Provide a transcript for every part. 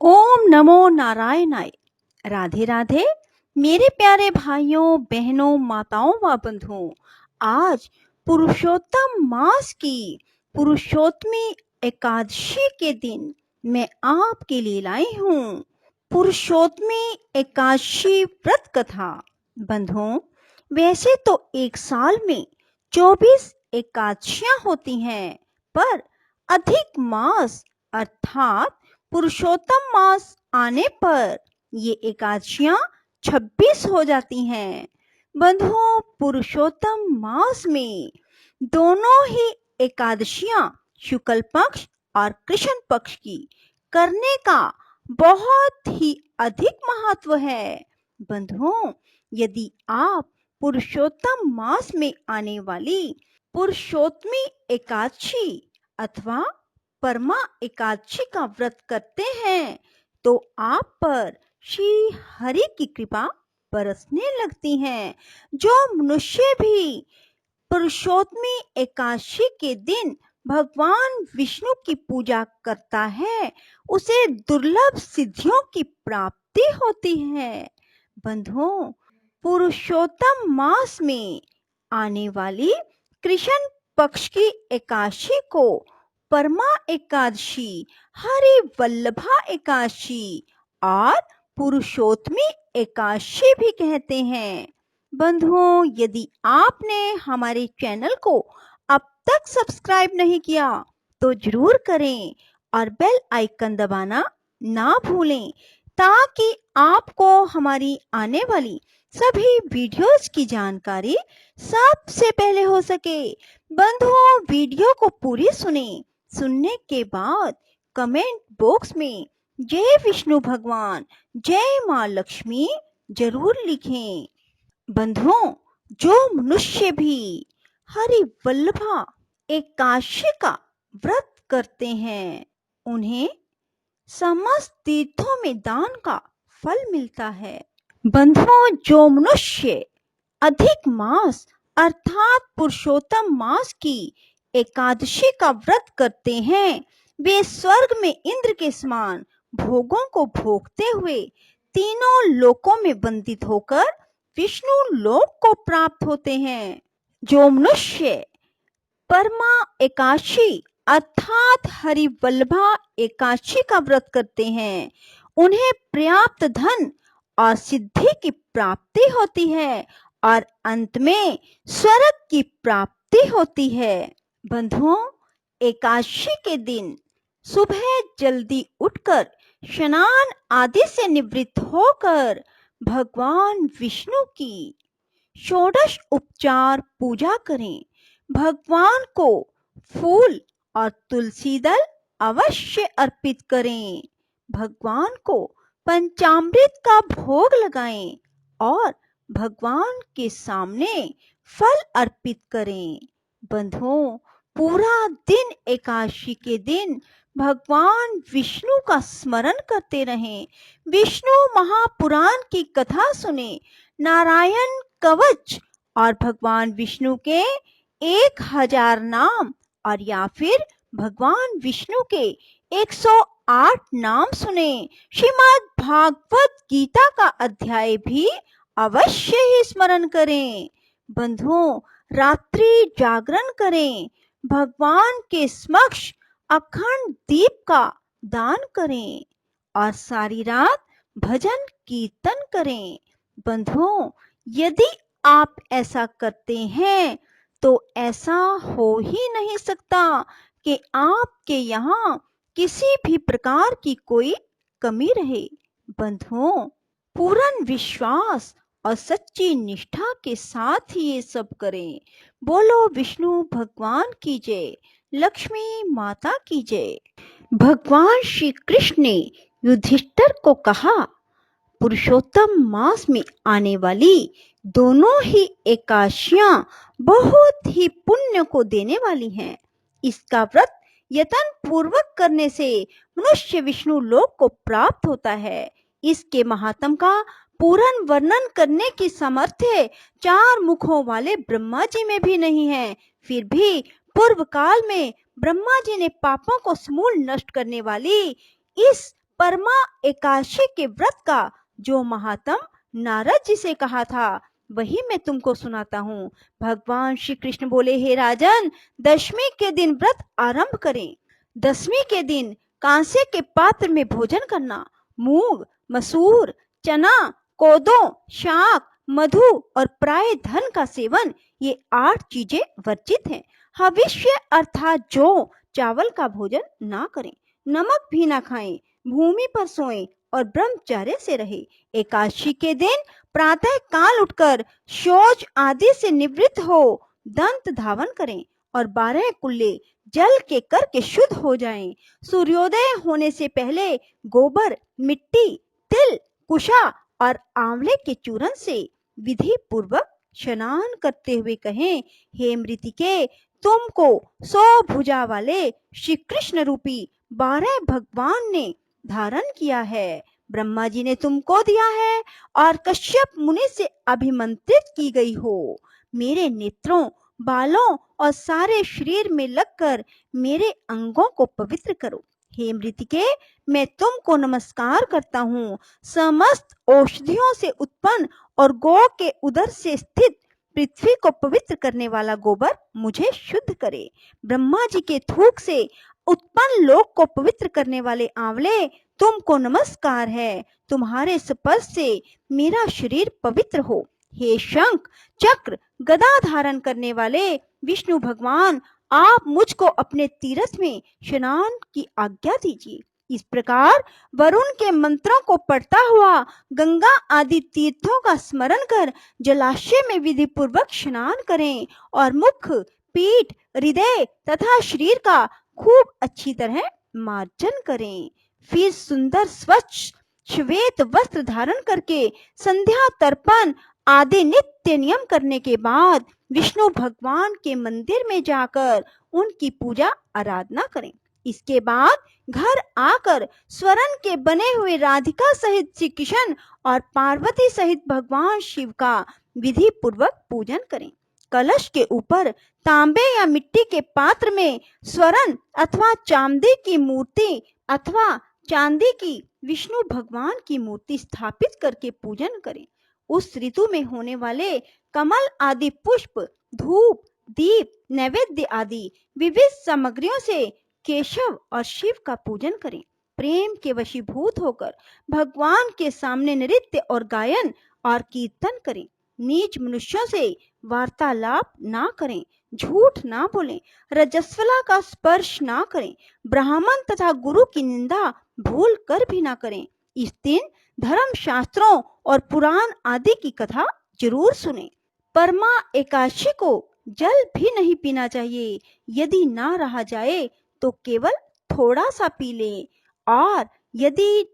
ओम नमो नारायणाय। राधे राधे मेरे प्यारे भाइयों बहनों माताओं व बंधुओं। आज पुरुषोत्तम मास की पुरुषोत्तमी एकादशी के दिन मैं आपके लिए लाई हूँ पुरुषोत्तमी एकादशी व्रत कथा। बंधुओं, वैसे तो एक साल में 24 एकादशियां होती हैं, पर अधिक मास अर्थात पुरुषोत्तम मास आने पर ये एकादशियां 26 हो जाती हैं। बंधुओं, पुरुषोत्तम मास में दोनों ही एकादशियां शुक्ल पक्ष और कृष्ण पक्ष की करने का बहुत ही अधिक महत्व है। बंधुओं, यदि आप पुरुषोत्तम मास में आने वाली पुरुषोत्तमी एकादशी अथवा परमा एकादशी का व्रत करते हैं तो आप पर श्री हरि की कृपा बरसने लगती है। जो मनुष्य भी पुरुषोत्तमी एकादशी के दिन भगवान विष्णु की पूजा करता है, उसे दुर्लभ सिद्धियों की प्राप्ति होती है। बंधुओं, पुरुषोत्तम मास में आने वाली कृष्ण पक्ष की एकादशी को परमा एकादशी, हरि वल्लभा एकादशी और पुरुषोत्तमी एकादशी भी कहते हैं। बंधुओं, यदि आपने हमारे चैनल को अब तक सब्सक्राइब नहीं किया तो जरूर करें और बेल आइकन दबाना ना भूलें, ताकि आपको हमारी आने वाली सभी वीडियोस की जानकारी सबसे पहले हो सके। बंधुओं, वीडियो को पूरी सुनने के बाद कमेंट बॉक्स में जय विष्णु भगवान, जय माँ लक्ष्मी जरूर लिखें। बंधुओं, जो मनुष्य भी हरि वल्लभा एकादशी का व्रत करते हैं, उन्हें समस्त तीर्थों में दान का फल मिलता है। बंधुओं, जो मनुष्य अधिक मास अर्थात पुरुषोत्तम मास की एकादशी का व्रत करते हैं, वे स्वर्ग में इंद्र के समान भोगों को भोगते हुए तीनों लोकों में वंदित होकर विष्णु लोक को प्राप्त होते हैं। जो मनुष्य परमा एकादशी अर्थात हरि वल्लभा एकादशी का व्रत करते हैं, उन्हें पर्याप्त धन और सिद्धि की प्राप्ति होती है और अंत में स्वर्ग की प्राप्ति होती है। बंधुओं, एकादशी के दिन सुबह जल्दी उठकर स्नान आदि से निवृत्त होकर भगवान विष्णु की षोडश उपचार पूजा करें। भगवान को फूल और तुलसी दल अवश्य अर्पित करें। भगवान को पंचामृत का भोग लगाएं और भगवान के सामने फल अर्पित करें। बंधुओं, पूरा दिन एकादशी के दिन भगवान विष्णु का स्मरण करते रहें। विष्णु महापुराण की कथा सुने, नारायण कवच और भगवान विष्णु के 1000 नाम और या फिर भगवान विष्णु के 108 नाम सुने। श्रीमद् भागवत गीता का अध्याय भी अवश्य ही स्मरण करें। बंधुओं, रात्रि जागरण करें, भगवान के समक्ष अखंड दीप का दान करें और सारी रात भजन कीर्तन करें। बंधुओं, यदि आप ऐसा करते हैं तो ऐसा हो ही नहीं सकता कि आपके यहाँ किसी भी प्रकार की कोई कमी रहे। बंधुओं, पूर्ण विश्वास और सच्ची निष्ठा के साथ ही ये सब करें। बोलो विष्णु भगवान की जय, लक्ष्मी माता की जय। भगवान श्री कृष्ण ने युधिष्ठिर को कहा, पुरुषोत्तम मास में आने वाली दोनों ही एकादशियां बहुत ही पुण्य को देने वाली हैं। इसका व्रत यत्न पूर्वक करने से मनुष्य विष्णु लोक को प्राप्त होता है। इसके महात्म का पूर्ण वर्णन करने की सामर्थ्य 4 मुखों वाले ब्रह्मा जी में भी नहीं है। फिर भी पूर्व काल में ब्रह्मा जी ने पापों को समूल नष्ट करने वाली इस परमा एकादशी के व्रत का जो महात्म नारद जी से कहा था वही मैं तुमको सुनाता हूँ। भगवान श्री कृष्ण बोले, हे राजन, दशमी के दिन व्रत आरंभ करें। दशमी के दिन कांसे के पात्र में भोजन करना, मूंग, मसूर, चना, कोदो, शाक, मधु और प्राय धन का सेवन, ये 8 चीजें वर्जित हैं। हविष्य अर्थात जौ, चावल का भोजन ना करें, नमक भी ना खाएं, भूमि पर सोएं और ब्रह्मचर्य से रहे। एकादशी के दिन प्रातः काल उठकर शौच आदि से निवृत्त हो दंत धावन करें और 12 कुल्ले जल के करके शुद्ध हो जाएं। सूर्योदय होने से पहले गोबर, मिट्टी, तिल, कुशा और आंवले के चूर्ण से विधि पूर्वक स्नान करते हुए कहें, हे मृतिके, तुमको 100 भुजा वाले श्री कृष्ण रूपी 12 भगवान ने धारण किया है। ब्रह्मा जी ने तुमको दिया है और कश्यप मुनि से अभिमंत्रित की गई हो। मेरे नेत्रों, बालों और सारे शरीर में लगकर मेरे अंगों को पवित्र करो। हे मृतिके, मैं तुमको नमस्कार करता हूँ। समस्त औषधियों से उत्पन्न और गौ के उदर से स्थित पृथ्वी को पवित्र करने वाला गोबर मुझे शुद्ध करे। ब्रह्मा जी के थूक से उत्पन्न लोक को पवित्र करने वाले आंवले, तुमको नमस्कार है। तुम्हारे स्पर्श से मेरा शरीर पवित्र हो। हे शंख, चक्र, गदा धारण करने वाले विष्णु भगवान, आप मुझको अपने तीर्थ में स्नान की आज्ञा दीजिए। इस प्रकार वरुण के मंत्रों को पढ़ता हुआ गंगा आदि तीर्थों का स्मरण कर जलाशय में विधि पूर्वक स्नान करें और मुख, पीठ, हृदय तथा शरीर का खूब अच्छी तरह मार्जन करें। फिर सुंदर स्वच्छ श्वेत वस्त्र धारण करके संध्या तर्पण आदि नित्य नियम करने के बाद विष्णु भगवान के मंदिर में जाकर उनकी पूजा आराधना करें। इसके बाद घर आकर स्वर्ण के बने हुए राधिका सहित श्री कृष्ण और पार्वती सहित भगवान शिव का विधि पूर्वक पूजन करें। कलश के ऊपर तांबे या मिट्टी के पात्र में स्वर्ण अथवा चांदी की मूर्ति अथवा चांदी की विष्णु भगवान की मूर्ति स्थापित करके पूजन करें। उस ऋतु में होने वाले कमल आदि पुष्प, धूप, दीप, नैवेद्य आदि विविध सामग्रियों से केशव और शिव का पूजन करें। प्रेम के वशीभूत होकर भगवान के सामने नृत्य और गायन और कीर्तन करें। नीच मनुष्यों से वार्तालाप ना करें, झूठ ना बोलें, रजस्वला का स्पर्श ना करें, ब्राह्मण तथा गुरु की निंदा भूल कर भी ना करें। इस दिन धर्म शास्त्रों और पुराण आदि की कथा जरूर सुने। परमा एकादशी को जल भी नहीं पीना चाहिए। यदि ना रहा जाए तो केवल थोड़ा सा पी लें और यदि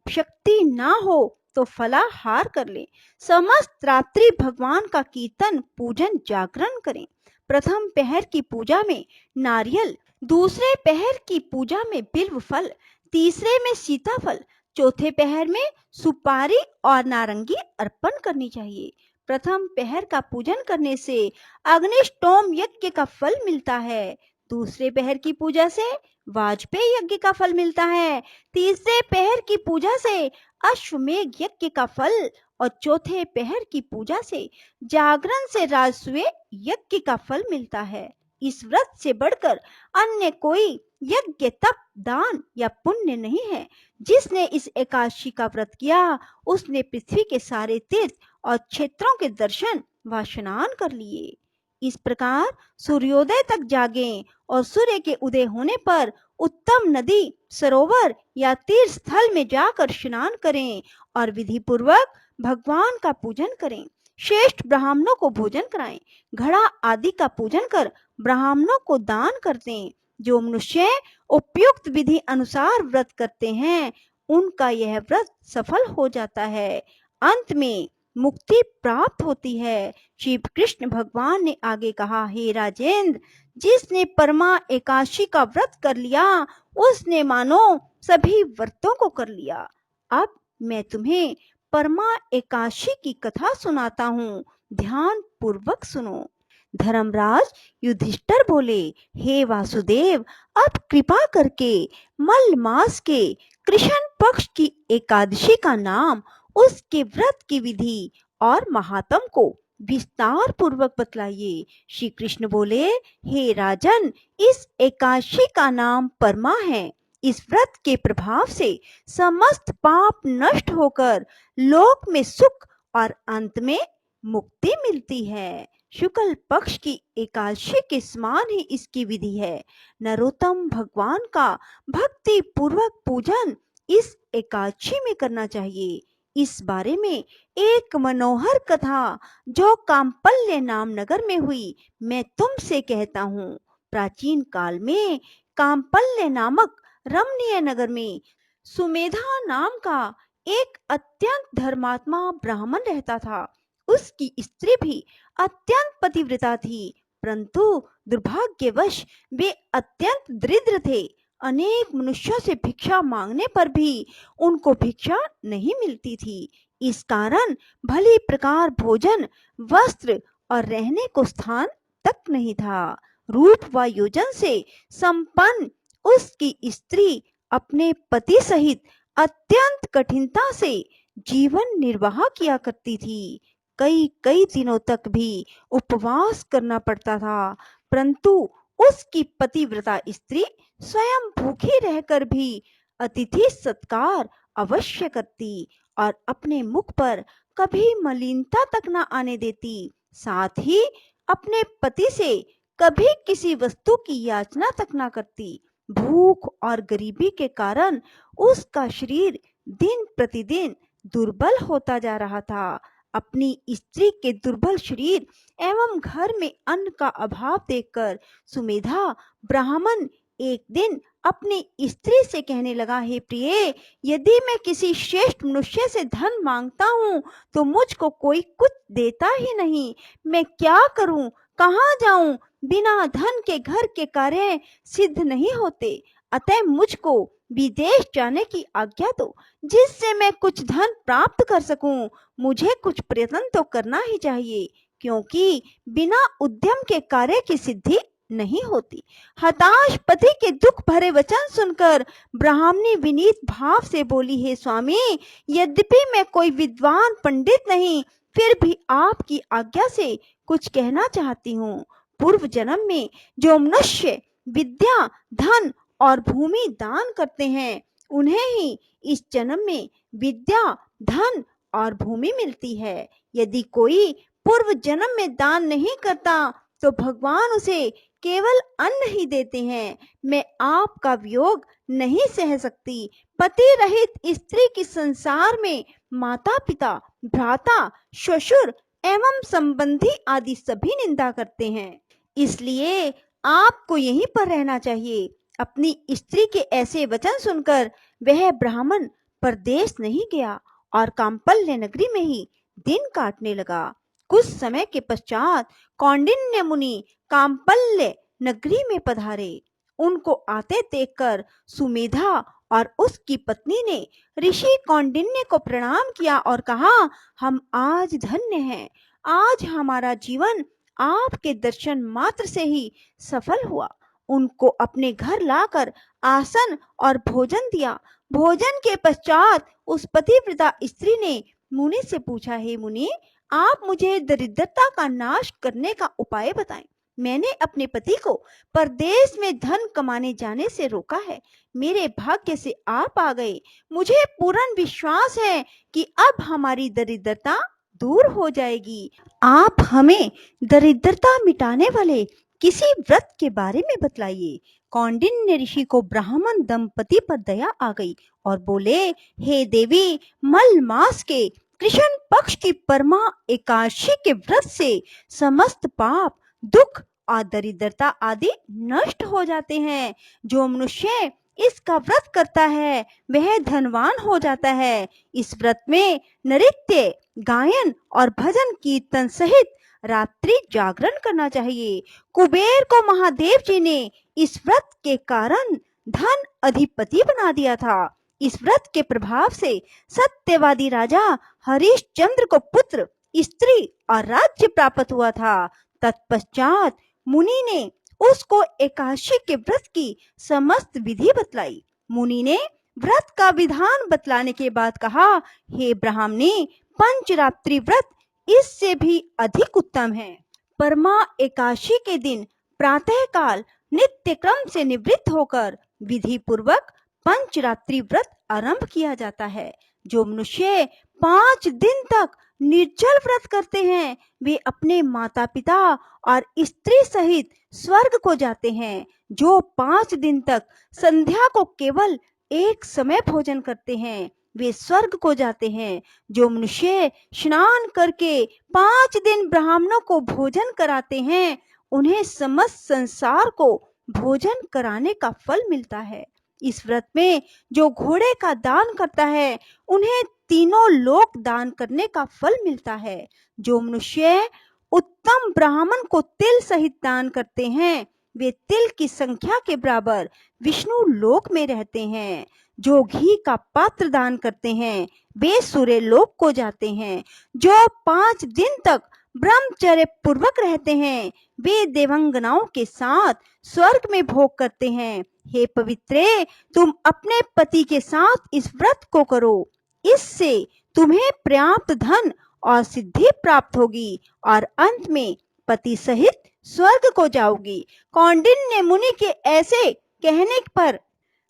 शक्ति ना हो तो फलाहार कर लें। समस्त रात्रि भगवान का कीर्तन, पूजन, जागरण करें। प्रथम पहर की पूजा में नारियल, दूसरे पहर की पूजा में बिल्व फल, तीसरे में सीताफल, चौथे पहर में सुपारी और नारंगी अर्पण करनी चाहिए। प्रथम पहर का पूजन करने से अग्निष्टोम यज्ञ का फल मिलता है। दूसरे पहर की पूजा से वाजपेयी यज्ञ का फल मिलता है। तीसरे पहर की पूजा से अश्वमेघ यज्ञ का फल और चौथे पहर की पूजा से जागरण से राजसूय यज्ञ का फल मिलता है। इस व्रत से बढ़कर अन्य कोई यज्ञ, तप, दान या पुण्य नहीं है। जिसने इस एकादशी का व्रत किया उसने पृथ्वी के सारे तीर्थ और क्षेत्रों के दर्शन व स्नान कर लिए। इस प्रकार सूर्योदय तक जागें और सूर्य के उदय होने पर उत्तम नदी, सरोवर या तीर्थ स्थल में जाकर स्नान करें और विधि पूर्वक भगवान का पूजन करें। श्रेष्ठ ब्राह्मणों को भोजन कराएं। घड़ा आदि का पूजन कर ब्राह्मणों को दान कर दें। जो मनुष्य उपयुक्त विधि अनुसार व्रत करते हैं उनका यह व्रत सफल हो जाता है। अंत में मुक्ति प्राप्त होती है। श्री कृष्ण भगवान ने आगे कहा, हे राजेंद्र, जिसने परमा एकादशी का व्रत कर लिया उसने मानो सभी व्रतों को कर लिया। अब मैं तुम्हें परमा एकादशी की कथा सुनाता हूँ, ध्यान पूर्वक सुनो। धर्मराज युधिष्ठिर बोले, हे वासुदेव, अब कृपा करके मल मास के कृष्ण पक्ष की एकादशी का नाम, उसके व्रत की विधि और महात्म को विस्तार पूर्वक बतलाइए। श्री कृष्ण बोले, हे राजन, इस एकादशी का नाम परमा है। इस व्रत के प्रभाव से समस्त पाप नष्ट होकर लोक में सुख और अंत में मुक्ति मिलती है। शुक्ल पक्ष की एकादशी के समान ही इसकी विधि है। नरोत्तम भगवान का भक्ति पूर्वक पूजन इस एकादशी में करना चाहिए। इस बारे में एक मनोहर कथा जो काम्पल्य नाम नगर में हुई, मैं तुमसे कहता हूँ। प्राचीन काल में काम्पल्य नामक रमणीय नगर में सुमेधा नाम का एक अत्यंत धर्मात्मा ब्राह्मण रहता था। उसकी स्त्री भी अत्यंत पतिव्रता थी, परंतु दुर्भाग्यवश वे अत्यंत दरिद्र थे। अनेक मनुष्यों से भिक्षा मांगने पर भी उनको भिक्षा नहीं मिलती थी। इस कारण भली प्रकार भोजन, वस्त्र और रहने को स्थान तक नहीं था। रूप व योजन से संपन्न उसकी स्त्री अपने पति सहित अत्यंत कठिनता से जीवन निर्वाह किया करती थी। कई कई दिनों तक भी उपवास करना पड़ता था, परंतु उसकी पतिव्रता स्त्री स्वयं भूखी रहकर भी अतिथि सत्कार अवश्य करती और अपने मुख पर कभी मलिनता तक न आने देती। साथ ही अपने पति से कभी किसी वस्तु की याचना तक न करती। भूख और गरीबी के कारण उसका शरीर दिन प्रतिदिन दुर्बल होता जा रहा था। अपनी स्त्री के दुर्बल शरीर एवं घर में अन्न का अभाव देखकर सुमेधा ब्राह्मण एक दिन अपनी स्त्री से कहने लगा, हे प्रिय, यदि मैं किसी श्रेष्ठ मनुष्य से धन मांगता हूँ तो मुझको कोई कुछ देता ही नहीं। मैं क्या करूँ, कहाँ जाऊँ? बिना धन के घर के कार्य सिद्ध नहीं होते। अतः मुझको विदेश जाने की आज्ञा दो, जिससे मैं कुछ धन प्राप्त कर सकूं। मुझे कुछ प्रयत्न तो करना ही चाहिए, क्योंकि बिना उद्यम के कार्य की सिद्धि नहीं होती। हताश पति के दुख भरे वचन सुनकर ब्राह्मणी विनीत भाव से बोली, हे स्वामी, यद्यपि मैं कोई विद्वान पंडित नहीं, फिर भी आपकी आज्ञा से कुछ कहना चाहती हूँ। पूर्व जन्म में जो मनुष्य विद्या, धन और भूमि दान करते हैं, उन्हें ही इस जन्म में विद्या, धन और भूमि मिलती है। यदि कोई पूर्व जन्म में दान नहीं करता तो भगवान उसे केवल अन्न ही देते हैं। मैं आपका वियोग नहीं सह सकती। पति रहित स्त्री की संसार में माता पिता, भ्राता, ससुर एवं संबंधी आदि सभी निंदा करते हैं। इसलिए आपको यहीं पर रहना चाहिए। अपनी स्त्री के ऐसे वचन सुनकर वह ब्राह्मण परदेश नहीं गया और काम्पल्य नगरी में ही दिन काटने लगा। कुछ समय के पश्चात कौंडिन्य मुनि काम्पल्य नगरी में पधारे। उनको आते देखकर सुमेधा और उसकी पत्नी ने ऋषि कौंडिन्य को प्रणाम किया और कहा, हम आज धन्य हैं। आज हमारा जीवन आपके दर्शन मात्र से ही सफल हुआ। उनको अपने घर लाकर आसन और भोजन दिया। भोजन के पश्चात उस पतिव्रता स्त्री ने मुनि से पूछा, हे मुनि, आप मुझे दरिद्रता का नाश करने का उपाय बताएं। मैंने अपने पति को परदेश में धन कमाने जाने से रोका है। मेरे भाग्य से आप आ गए। मुझे पूर्ण विश्वास है कि अब हमारी दरिद्रता दूर हो जाएगी। आप हमें दरिद्रता मिटाने वाले किसी व्रत के बारे में बतलाइए। कौंडिन्य ऋषि को ब्राह्मण दंपति पर दया आ गई और बोले, हे देवी, मल मास के कृष्ण पक्ष की परमा एकादशी के व्रत से समस्त पाप, दुख और दरिद्रता आदि नष्ट हो जाते हैं। जो मनुष्य इसका व्रत करता है वह धनवान हो जाता है। इस व्रत में नृत्य, गायन और भजन कीर्तन सहित रात्रि जागरण करना चाहिए। कुबेर को महादेव जी ने इस व्रत के कारण धन अधिपति बना दिया था। इस व्रत के प्रभाव से सत्यवादी राजा हरिश्चंद्र को पुत्र, स्त्री और राज्य प्राप्त हुआ था। तत्पश्चात मुनि ने उसको एकादशी के व्रत की समस्त विधि बतलाई। मुनि ने व्रत का विधान बतलाने के बाद कहा, हे ब्राह्मणी, पंचरात्रि व्रत इससे भी अधिक उत्तम है। परमा एकादशी के दिन प्रातः काल नित्य क्रम से निवृत्त होकर विधि पूर्वक पंचरात्रि व्रत आरंभ किया जाता है। जो मनुष्य 5 दिन तक निर्जल व्रत करते हैं वे अपने माता पिता और स्त्री सहित स्वर्ग को जाते हैं। जो 5 दिन तक संध्या को केवल एक समय भोजन करते हैं वे स्वर्ग को जाते हैं। जो मनुष्य स्नान करके 5 दिन ब्राह्मणों को भोजन कराते हैं उन्हें समस्त संसार को भोजन कराने का फल मिलता है। इस व्रत में जो घोड़े का दान करता है उन्हें तीनों लोक दान करने का फल मिलता है। जो मनुष्य उत्तम ब्राह्मण को तिल सहित दान करते हैं वे तिल की संख्या के बराबर विष्णु लोक में रहते हैं। जो घी का पात्र दान करते हैं वे सूर्य लोक को जाते हैं। जो 5 दिन तक ब्रह्मचर्य पूर्वक रहते हैं वे देवांगनाओं के साथ स्वर्ग में भोग करते हैं। हे पवित्रे, तुम अपने पति के साथ इस व्रत को करो, इससे तुम्हें पर्याप्त धन और सिद्धि प्राप्त होगी और अंत में पति सहित स्वर्ग को जाओगी। कौंडिन्य मुनि के ऐसे कहने पर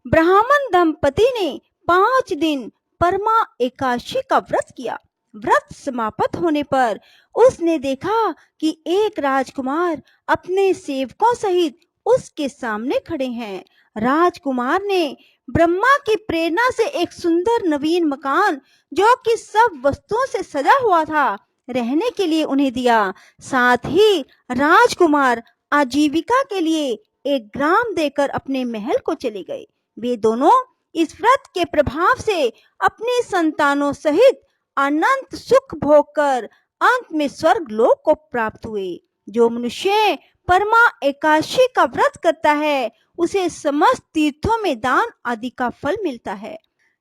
ब्राह्मण दंपति ने 5 दिन परमा एकादशी का व्रत किया। व्रत समाप्त होने पर उसने देखा कि एक राजकुमार अपने सेवकों सहित उसके सामने खड़े हैं। राजकुमार ने ब्रह्मा की प्रेरणा से एक सुंदर नवीन मकान जो कि सब वस्तुओं से सजा हुआ था रहने के लिए उन्हें दिया। साथ ही राजकुमार आजीविका के लिए एक ग्राम देकर अपने महल को चले गए। वे दोनों इस व्रत के प्रभाव से अपनी संतानों सहित अनंत सुख भोग कर अंत में स्वर्ग लोक को प्राप्त हुए। जो मनुष्य परमा एकादशी का व्रत करता है उसे समस्त तीर्थों में दान आदि का फल मिलता है।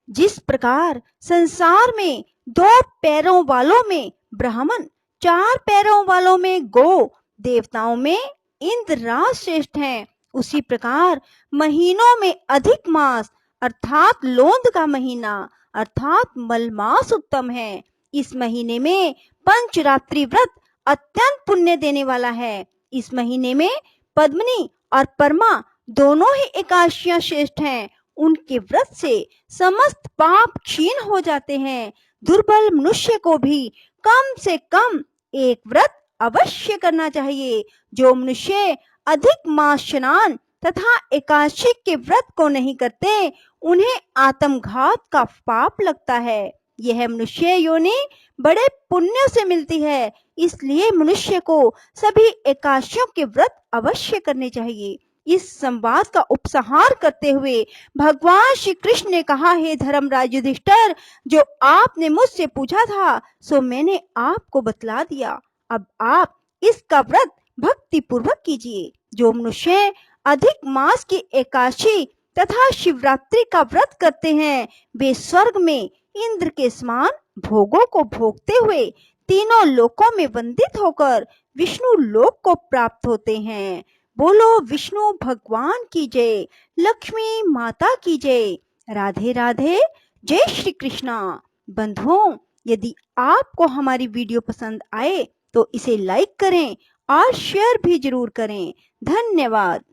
जिस प्रकार संसार में 2 पैरों वालों में ब्राह्मण, 4 पैरों वालों में गौ, देवताओं में इंद्र राज श्रेष्ठ हैं, उसी प्रकार महीनों में अधिक मास अर्थात लोंद का महीना अर्थात मलमास उत्तम है। इस महीने में पंचरात्रि व्रत अत्यंत पुण्य देने वाला है। इस महीने में पद्मिनी और परमा दोनों ही एकादशियां श्रेष्ठ हैं। उनके व्रत से समस्त पाप क्षीण हो जाते हैं। दुर्बल मनुष्य को भी कम से कम एक व्रत अवश्य करना चाहिए। जो मनुष्य अधिक मास स्नान तथा एकादशी के व्रत को नहीं करते उन्हें आत्मघात का पाप लगता है। यह मनुष्य योनि बड़े पुण्य से मिलती है, इसलिए मनुष्य को सभी एकादशियों के व्रत अवश्य करने चाहिए। इस संवाद का उपसंहार करते हुए भगवान श्री कृष्ण ने कहा, हे धर्मराज युधिष्ठिर, जो आपने मुझसे पूछा था सो मैंने आपको बतला दिया। अब आप इसका व्रत भक्ति पूर्वक कीजिए। जो मनुष्य अधिक मास की एकादशी तथा शिवरात्रि का व्रत करते हैं वे स्वर्ग में इंद्र के समान भोगों को भोगते हुए तीनों लोकों में वंदित होकर विष्णु लोक को प्राप्त होते हैं। बोलो विष्णु भगवान की जय, लक्ष्मी माता की जय। राधे राधे, जय श्री कृष्णा। बंधुओं, यदि आपको हमारी वीडियो पसंद आए तो इसे लाइक करें और शेयर भी जरूर करें। धन्यवाद।